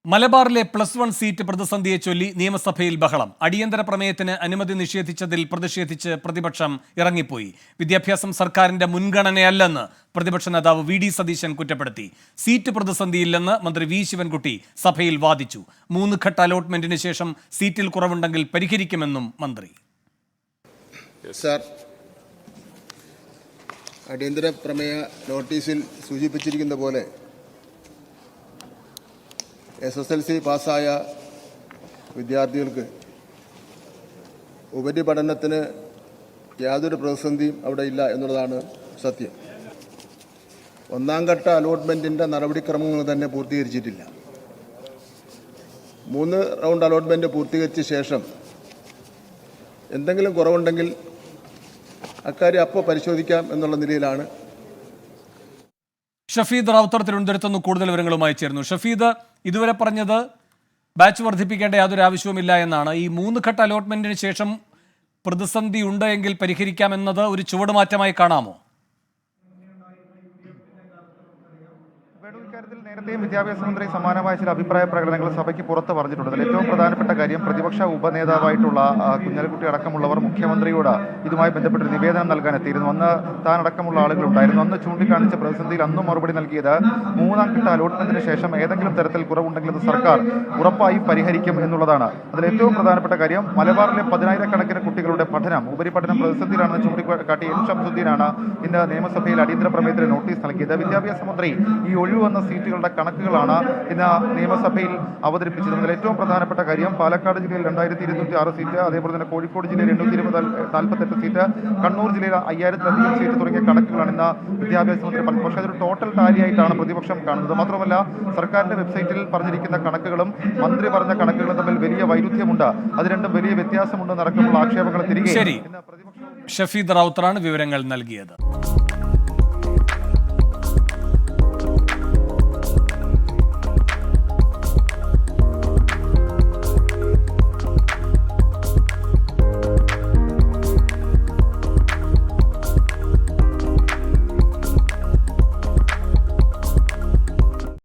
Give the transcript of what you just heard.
മലബാറിലെ +1 സീറ്റ് പ്രതിസന്ധിയെ ചൊല്ലി നിയമസഭയിൽ ബഹളം. അടിയന്തര പ്രമേയത്തിന് അനുമതി നിഷേധിച്ചതിൽ പ്രതിഷേധിച്ച് പ്രതിപക്ഷം ഇറങ്ങിപ്പോയി. വിദ്യാഭ്യാസം സർക്കാരിന്റെ മുൻഗണനയല്ലെന്ന് പ്രതിപക്ഷ നേതാവ് വി.ഡി. സതീശൻ കുറ്റപ്പെടുത്തി. സീറ്റ് പ്രതിസന്ധിയില്ലെന്ന് മന്ത്രി വി. ശിവൻകുട്ടി സഭയിൽ വാദിച്ചു. 3 ഘട്ട അലോട്ട്മെന്റിന് ശേഷം സീറ്റിൽ കുറവുണ്ടെങ്കിൽ പരിഹരിക്കുമെന്നും മന്ത്രി. സർ, അടിയന്തര പ്രമേയ നോട്ടീസിൽ സൂചിപ്പിച്ചിരിക്കുന്ന പോലെ SSLC പാസ്സായ വിദ്യാർത്ഥികൾക്ക് ഉപരിപഠനത്തിന് യാതൊരു പ്രതിസന്ധിയും അവിടെ ഇല്ല എന്നുള്ളതാണ് സത്യം. 1ാം ഘട്ട അലോട്ട്മെൻറ്റിൻ്റെ നടപടിക്രമങ്ങൾ തന്നെ പൂർത്തീകരിച്ചിട്ടില്ല. 3 റൗണ്ട് അലോട്ട്മെൻറ്റ് പൂർത്തീകരിച്ച ശേഷം എന്തെങ്കിലും കുറവുണ്ടെങ്കിൽ അക്കാര്യം അപ്പോൾ പരിശോധിക്കാം എന്നുള്ള നിലയിലാണ്. ഷഫീദ് റാവുത്തർ തിരുവനന്തപുരത്തുനിന്ന് കൂടുതൽ വിവരങ്ങളുമായി ചേർന്നു. ഷഫീദ്, ഇതുവരെ പറഞ്ഞത് ബാച്ച് വർദ്ധിപ്പിക്കേണ്ട യാതൊരു ആവശ്യവുമില്ല എന്നാണ്. ഈ 3 ഘട്ട അലോട്ട്മെന്റിന് ശേഷം പ്രതിസന്ധി ഉണ്ട് എങ്കിൽ പരിഹരിക്കാമെന്നത് ഒരു ചുവടുമാറ്റമായി കാണാമോ? ഇക്കാര്യത്തിൽ നേരത്തെയും വിദ്യാഭ്യാസ മന്ത്രി സമാനമായ ചില അഭിപ്രായ പ്രകടനങ്ങൾ സഭയ്ക്ക് പുറത്ത് പറഞ്ഞിട്ടുണ്ട്. അതിൽ ഏറ്റവും പ്രധാനപ്പെട്ട കാര്യം പ്രതിപക്ഷ ഉപനേതാവായിട്ടുള്ള കുഞ്ഞാലിക്കുട്ടി അടക്കമുള്ളവർ മുഖ്യമന്ത്രിയോട് ഇതുമായി ബന്ധപ്പെട്ട് നിവേദനം നൽകാൻ എത്തിയിരുന്നു. അന്ന് താൻ അടക്കമുള്ള ആളുകളുണ്ടായിരുന്നു. അന്ന് ചൂണ്ടിക്കാണിച്ച പ്രതിസന്ധിയിൽ അന്നും മറുപടി നൽകിയത് 3ാം ഘട്ട അലോട്ട്മെന്റിന് ശേഷം ഏതെങ്കിലും തരത്തിൽ കുറവുണ്ടെങ്കിൽ അത് സർക്കാർ ഉറപ്പായും പരിഹരിക്കും എന്നുള്ളതാണ്. അതിൽ ഏറ്റവും പ്രധാനപ്പെട്ട കാര്യം മലബാറിലെ 10,000-കണക്കിന് കുട്ടികളുടെ പഠനം ഉപരിപഠനം പ്രതിസന്ധിയിലാണെന്ന് ചൂണ്ടിക്കാട്ടി എൻ ഷംസുദ്ദീനാണ് ഇന്ന് നിയമസഭയിൽ അടിയന്തര പ്രമേയത്തിന് നോട്ടീസ് നൽകിയത്. വിദ്യാഭ്യാസ മന്ത്രി ഈ ഒഴിവന്ന സീറ്റുകളുടെ കണക്കുകളാണ് ഇന്ന് നിയമസഭയിൽ അവതരിപ്പിച്ചത്. അതിൽ ഏറ്റവും പ്രധാനപ്പെട്ട കാര്യം പാലക്കാട് ജില്ലയിൽ 2206 സീറ്റ്, അതേപോലെ തന്നെ കോഴിക്കോട് ജില്ലയിൽ 848 സീറ്റ്, കണ്ണൂർ ജില്ലയിൽ 5000-ലധികം സീറ്റ് തുടങ്ങിയ കണക്കുകളാണ് ഇന്ന് വിദ്യാഭ്യാസ മന്ത്രി പറഞ്ഞത്. പക്ഷേ അതൊരു ടോട്ടൽ ടാലിയായിട്ടാണ് പ്രതിപക്ഷം കാണുന്നത്. മാത്രമല്ല സർക്കാരിന്റെ വെബ്സൈറ്റിൽ പറഞ്ഞിരിക്കുന്ന കണക്കുകളും മന്ത്രി പറഞ്ഞ കണക്കുകളും തമ്മിൽ വലിയ വൈരുദ്ധ്യമുണ്ട്. അത് രണ്ടും വലിയ വ്യത്യാസമുണ്ടെന്ന് അടക്കമുള്ള ആക്ഷേപങ്ങൾ തിരികെ ഷഫീദ് റാവുത്തറാണ് വിവരങ്ങൾ നൽകിയത്.